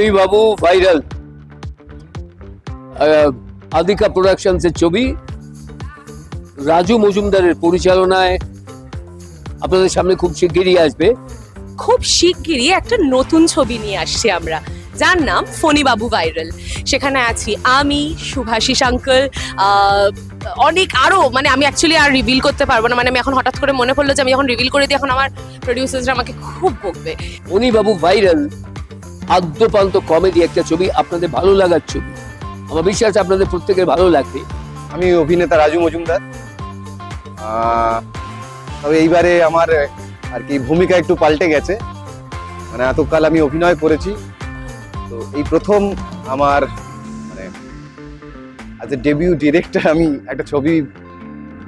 ফণি বাবু viral আদিকা প্রোডাকশনসের ছবি রাজু মজুমদারের পরিচালনায় আপনাদের সামনে খুব শিগগিরই আসবে। খুব শিগগিরই একটা নতুন ছবি নিয়ে আসছি আমরা, যার নাম ফণি বাবু ভাইরাল। সেখানে আছি আমি, শুভাশিস আঙ্কেল, অনেক আরো, মানে আমি অ্যাকচুয়ালি আর রিভিল করতে পারবো না, মানে আমি এখন হঠাৎ করে মনে পড়লো যে আমি এখন রিভিল করে দিই, এখন আমার প্রডিউসার্সরা আমাকে খুব বকবে। ফণি বাবু ভাইরাল আদ্যপান্ত কমেডি একটা ছবি, আপনাদের ভালো লাগার ছবি। আমার বিশ্বাস আপনাদের প্রত্যেকের ভালো লাগবে। আমি অভিনেতা রাজু মজুমদার। তবে এইবারে আমার আর কি ভূমিকা একটু পাল্টে গেছে, মানে এতকাল আমি অভিনয় করেছি, তো এই প্রথম আমার মানে অ্যাজ এ ডেবিউ ডিরেক্টর আমি একটা ছবি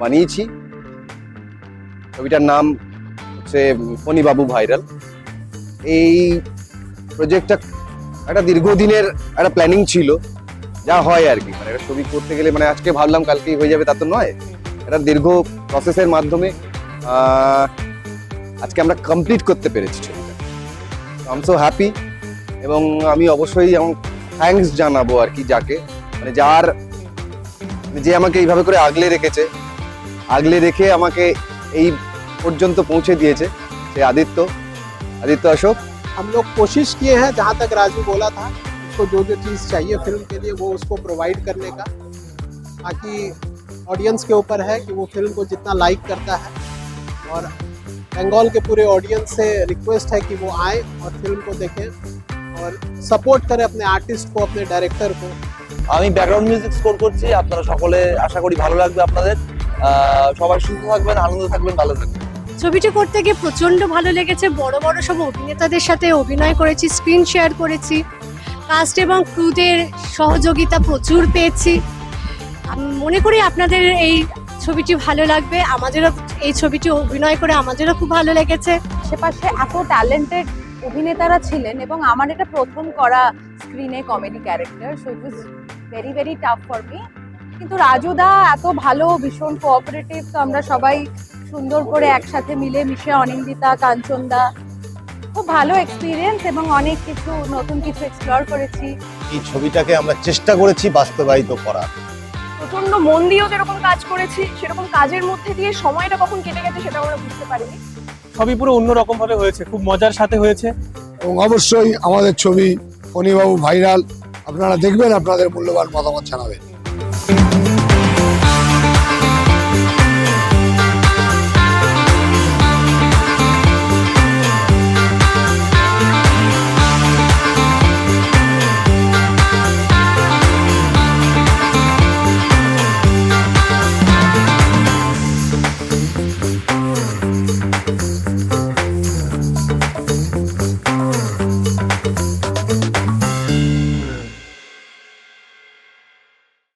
বানিয়েছি। ছবিটার নাম হচ্ছে ফণি বাবু ভাইরাল। এই প্রজেক্টটা একটা দীর্ঘদিনের একটা প্ল্যানিং ছিল, যা হয় আর কি, মানে একটা ছবি করতে গেলে মানে আজকে ভাবলাম কালকেই হয়ে যাবে তা তো নয়, একটা দীর্ঘ প্রসেসের মাধ্যমে আজকে আমরা কমপ্লিট করতে পেরেছি ছবিটা। আই এম সো হ্যাপি, এবং আমি অবশ্যই থ্যাঙ্কস জানাবো আর কি যাকে, মানে যার যে আমাকে এইভাবে করে আগলে রেখে আমাকে এই পর্যন্ত পৌঁছে দিয়েছে, সে आदित्य अशोक। हम लोग कोशिश किए हैं, जहाँ तक राजू बोला था, उसको जो जो चीज़ चाहिए फिल्म के लिए वो उसको प्रोवाइड करने का, ताकि ऑडियंस के ऊपर है कि वो फिल्म को जितना लाइक करता है। और बंगाल के पूरे ऑडियंस से रिक्वेस्ट है कि वो आए और फिल्म को देखें और सपोर्ट करें अपने आर्टिस्ट को, अपने डायरेक्टर को। আমি ব্যাকগ্রাউন্ড মিউজিক স্কোর করছি, আপনারা সকলে আশা করি ভালো লাগবে আপনাদের। সবাই সুস্থ থাকবেন, আনন্দ থাকবেন, ভালো থাকবেন। ছবিটি করতে গিয়ে প্রচন্ড ভালো লেগেছে। বড় বড় সব অভিনেতাদের সাথে অভিনয় করেছি, স্ক্রিন শেয়ার করেছি, কাস্ট এবং ক্রুদের সহযোগিতা প্রচুর পেয়েছি। আমি মনে করি আপনাদের এই ছবিটি ভালো লাগবে। আমাদেরও এই ছবিটি অভিনয় করে আমাদেরও খুব ভালো লেগেছে। আশেপাশে এত ট্যালেন্টেড অভিনেতারা ছিলেন এবং আমার এটা প্রথম করা স্ক্রিনে comedy character, so it was very very tough for me. কিন্তু রাজুদা এত ভালো, ভীষণ কোঅপারেটিভ, তো আমরা সবাই সুন্দর করে একসাথে মিলে মিশে, অনিন্দিতা, কাঞ্চনদা, খুব ভালো এক্সপিরিয়েন্স এবং অনেক কিছু নতুন কিছু এক্সপ্লোর করেছি। এই ছবিটাকে আমরা চেষ্টা করেছি বাস্তবায়িত করার। প্রচন্ড মন দিয়েও যেরকম কাজ করেছি, সেরকম কাজের মধ্যে দিয়ে সময়টা কখন কেটে গেছে সেটা আমরা বুঝতে পারিনি। সবই পুরো অন্যরকম ভাবে হয়েছে, খুব মজার সাথে হয়েছে। এবং অবশ্যই আমাদের ছবি ফণি বাবু ভাইরাল আপনারা দেখবেন, আপনাদের মূল্যবান মতামত জানাবেন।